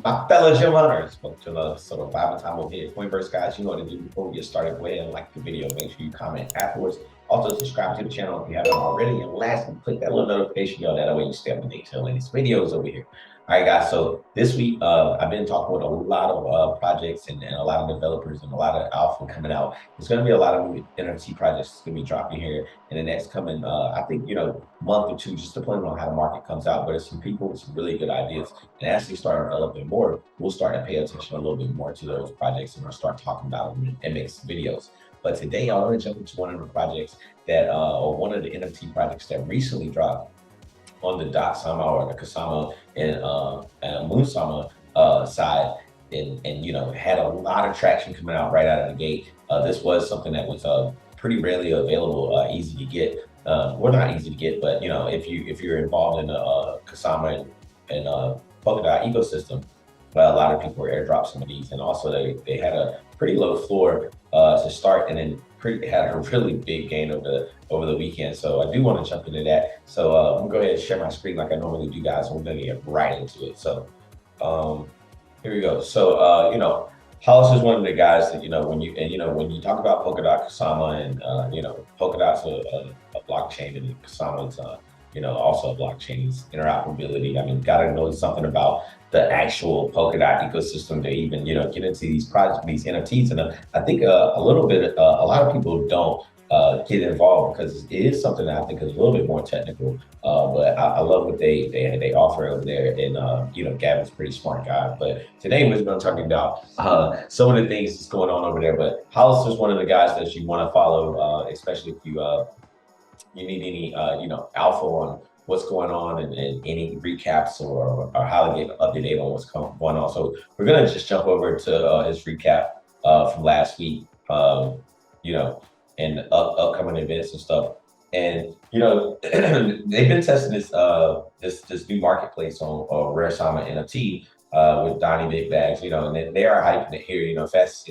My fellow gym owners, welcome to the sort of vibe time over here. Coinverse guys, you know what to do before we get started. Go ahead and like the video. Make sure you comment afterwards. Also, subscribe to the channel if you haven't already. And lastly, click that little notification bell. That way you stay up to date on the latest videos over here. All right, guys. So this week, I've been talking with a lot of projects and a lot of developers and a lot of alpha coming out. There's going to be a lot of new NFT projects that's going to be dropping here in the next coming, I think, month or two, just depending on how the market comes out. But it's some people with some really good ideas. And as they start developing more, we'll start to pay attention a little bit more to those projects and we'll start talking about them and make some videos. But today, I want to jump into one of the projects or one of the NFT projects that recently dropped on the Dot Sama or the Kasama and Moon Sama side, and had a lot of traction coming out right out of the gate. This was something that was pretty rarely available, easy to get. Well, not easy to get, but if you're involved in the Kasama and Polkadot ecosystem, a lot of people were airdrop some of these, and also they had a pretty low floor to start, and then had a really big gain over the weekend. So I do want to jump into that. So I'm gonna go ahead and share my screen like I normally do, guys, and we're gonna get right into it. So um, here we go. So Hollis is one of the guys that when you talk about Polkadot, Kasama, and Polkadot's a blockchain, and Kasama's also a blockchain's interoperability. I mean, gotta know something about the actual Polkadot ecosystem to even get into these projects, these NFTs, and I think a little bit, a lot of people don't get involved because it is something that I think is a little bit more technical. But I love what they offer over there, and Gavin's a pretty smart guy. But today we're going to talk about some of the things that's going on over there. But Hollis is one of the guys that you want to follow, especially if you need any alpha on what's going on and any recaps or how to get up to date on what's going on. So we're gonna just jump over to his recap from last week, you know, and upcoming events and stuff. And they've been testing this new marketplace on Rare Sama NFT with Donnie Big Bags, and they are hyping it here, fastest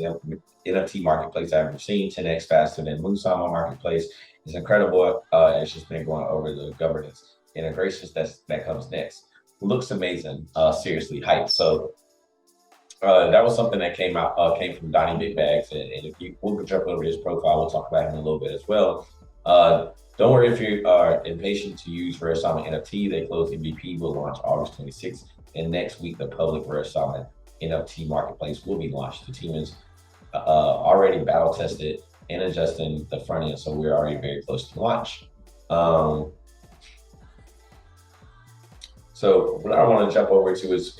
NFT marketplace I've ever seen, 10x faster than Moonsama marketplace. It's incredible. It's just been going over the governance integrations that comes next. Looks amazing. Seriously, hype. So that was something that came from Donnie Big Bags, and if we'll jump over his profile, we'll talk about him in a little bit as well. Don't worry if you are impatient to use Rare Sama NFT. They closed MVP will launch August 26th, and next week the public Rare Sama NFT marketplace will be launched. The team is already battle tested and adjusting the front end, so we're already very close to launch. So what I want to jump over to is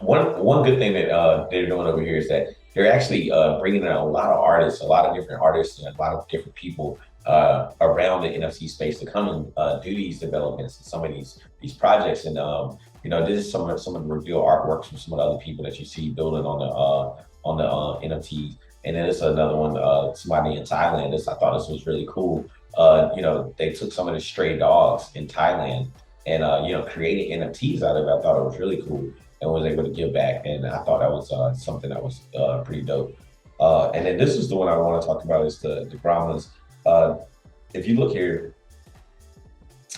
one good thing that they're doing over here is that they're actually bringing in a lot of artists, a lot of different artists, and a lot of different people around the NFT space to come and do these developments and some of these projects. And this is some of the reveal artworks from some of the other people that you see building on the NFTs. And then there's another one, somebody in Thailand. I thought this was really cool. They took some of the stray dogs in Thailand and created NFTs out of it. I thought it was really cool and was able to give back. And I thought that was something that was pretty dope. And then this is the one I want to talk about is the Gremlins. If you look here,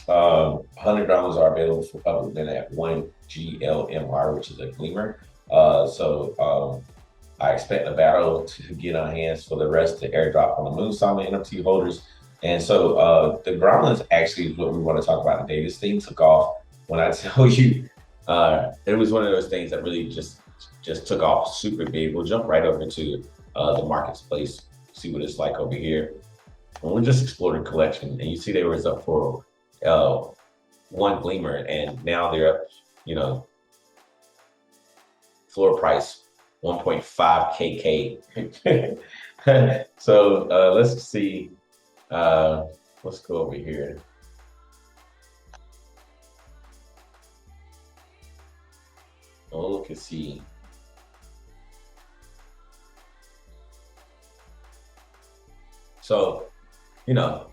100 Gremlins are available for public then at 1 GLMR, which is a Gleamer. I expect the battle to get on hands for the rest to airdrop on the Moon Sama NFT holders. And so the Gremlins actually is what we want to talk about today. This thing took off when I tell you, it was one of those things that really just took off super big. We'll jump right over to the marketplace, see what it's like over here. And we'll just explore the collection. And you see they was up for one Gleamer, and now they're up, floor price 1.5 KK. So let's see. Let's go over here. Oh, look and see. So,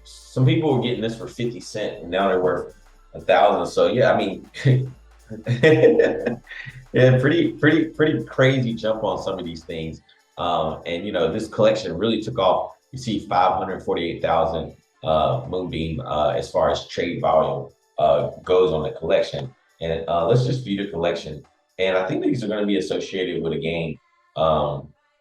some people were getting this for 50 cents and now they're worth 1,000. So yeah, I mean, yeah, pretty crazy jump on some of these things. And this collection really took off. You see 548,000 Moonbeam as far as trade volume goes on the collection. And let's just view the collection And I think these are going to be associated with a game,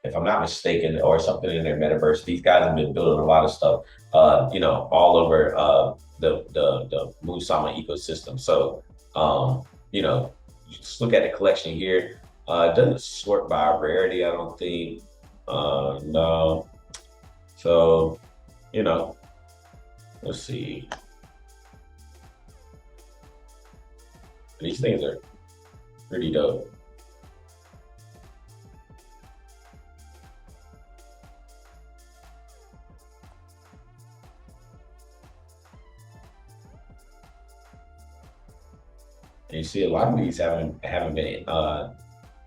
if I'm not mistaken, or something in their metaverse. These guys have been building a lot of stuff, all over the Musama ecosystem. So, um, you know, you just look at the collection here. It doesn't sort by rarity, I don't think. No. So, you know, let's see. These things are pretty dope. And you see a lot of these haven't been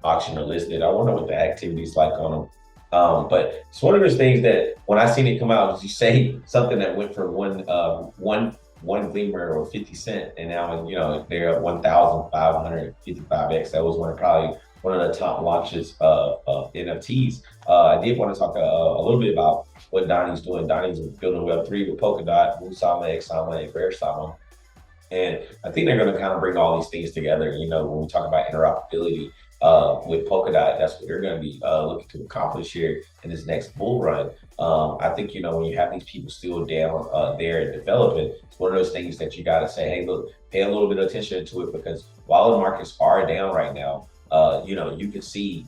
auction or listed. I wonder what the activity's like on them. But it's one of those things that when I seen it come out, as you say, something that went for one gleamer or 50 cent, and now they're at 1,555x. That was probably one of the top launches of NFTs. I did want to talk a little bit about what Donnie's doing. Donnie's building Web3 with Polkadot, Musama, Exama, and Bearsama. And I think they're going to kind of bring all these things together. When we talk about interoperability with Polkadot, that's what they're going to be looking to accomplish here in this next bull run. I think, when you have these people still down there and developing, it's one of those things that you got to say, hey, look, pay a little bit of attention to it, because while the markets are down right now, you can see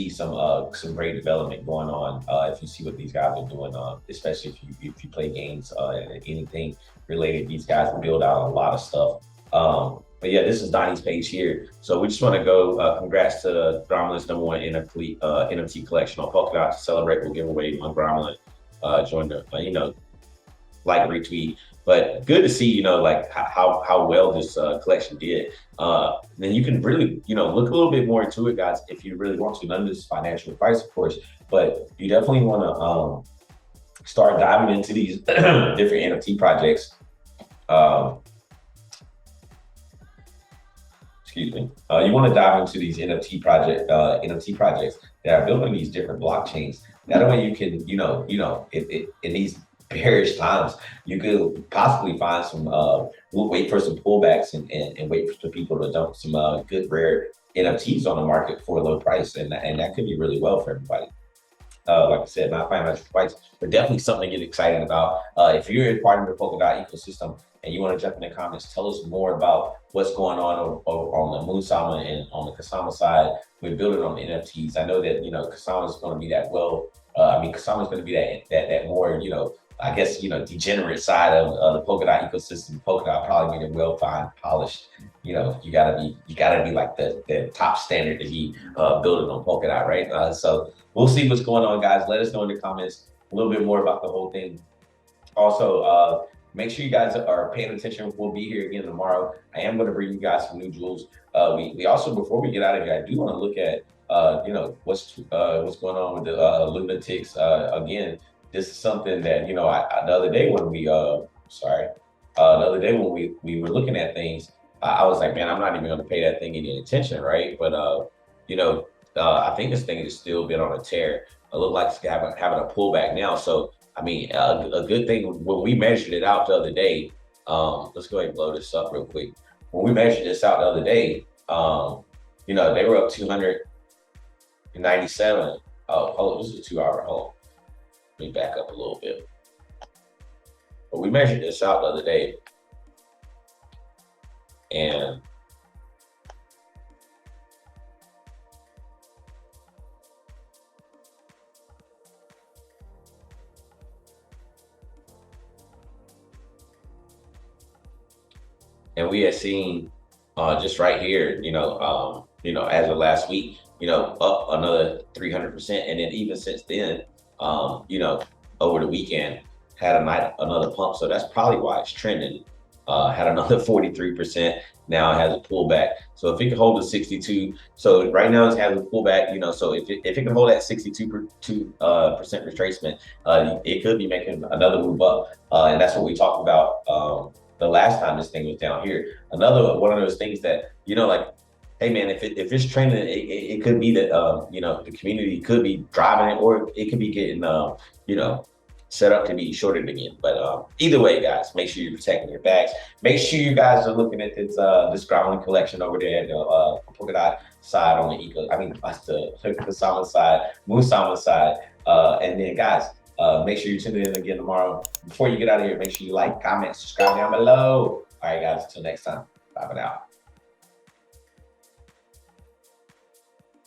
some great development going on if you see what these guys are doing, especially if you play games and anything related. These guys build out a lot of stuff. But yeah, this is Donnie's page here. So we just want to go congrats to Gromlin's #1 NFT collection on Polkadot. To celebrate, we'll give away one Gromlin. Join the like, retweet. But good to see, like how well this collection did. Then you can really, look a little bit more into it, guys, if you really want to. None of this is financial advice, of course, but you definitely want to start diving into these different NFT projects. Excuse me. You want to dive into these NFT projects that are building these different blockchains. That way you can, in these bearish times, you could possibly find some we'll wait for some pullbacks and wait for people to dump some good rare NFTs on the market for a low price, and that could be really well for everybody. Like I said, not financial advice, but definitely something to get excited about. If you're a part of the Polkadot ecosystem and you want to jump in the comments, tell us more about what's going on the Musama and on the Kasama side. We're building on the NFTs. I know that Kasama is going to be that Kasama is going to be that more I guess degenerate side of the Polkadot ecosystem. Polkadot probably made it well fine, polished. You gotta be like the top standard to be building on Polkadot, right? So we'll see what's going on, guys. Let us know in the comments a little bit more about the whole thing. Also, make sure you guys are paying attention. We'll be here again tomorrow. I am going to bring you guys some new jewels. We also, before we get out of here, I do want to look at what's going on with the lunatics. Again, this is something that the other day when we were looking at things, I was like, man, I'm not even going to pay that thing any attention, right? But I think this thing has still been on a tear. It looked like it's having a pullback now. So I mean, a good thing when we measured it out the other day. Let's go ahead and blow this up real quick. When we measured this out the other day, they were up 297. Oh, this is a 2-hour hold. Let me back up a little bit. But we measured this out the other day, and we had seen just right here, as of last week, up another 300%, and then even since then, over the weekend had another pump. So that's probably why it's trending. Had another 43%. Now it has a pullback. So if it can hold a 62, so right now it has a pullback. So if it can hold that 62% retracement, it could be making another move up. And that's what we talked about the last time this thing was down here. Another one of those things that like, hey man, if it's trending, it could be that the community could be driving it, or it could be getting set up to be shorted again. But either way, guys, make sure you're protecting your bags. Make sure you guys are looking at this Growling collection over there at the polka dot side on the eco. I mean, that's the salmon side, moose salmon side. And then, guys, make sure you tune in again tomorrow. Before you get out of here, make sure you like, comment, subscribe down below. All right, guys, until next time. Bye for now.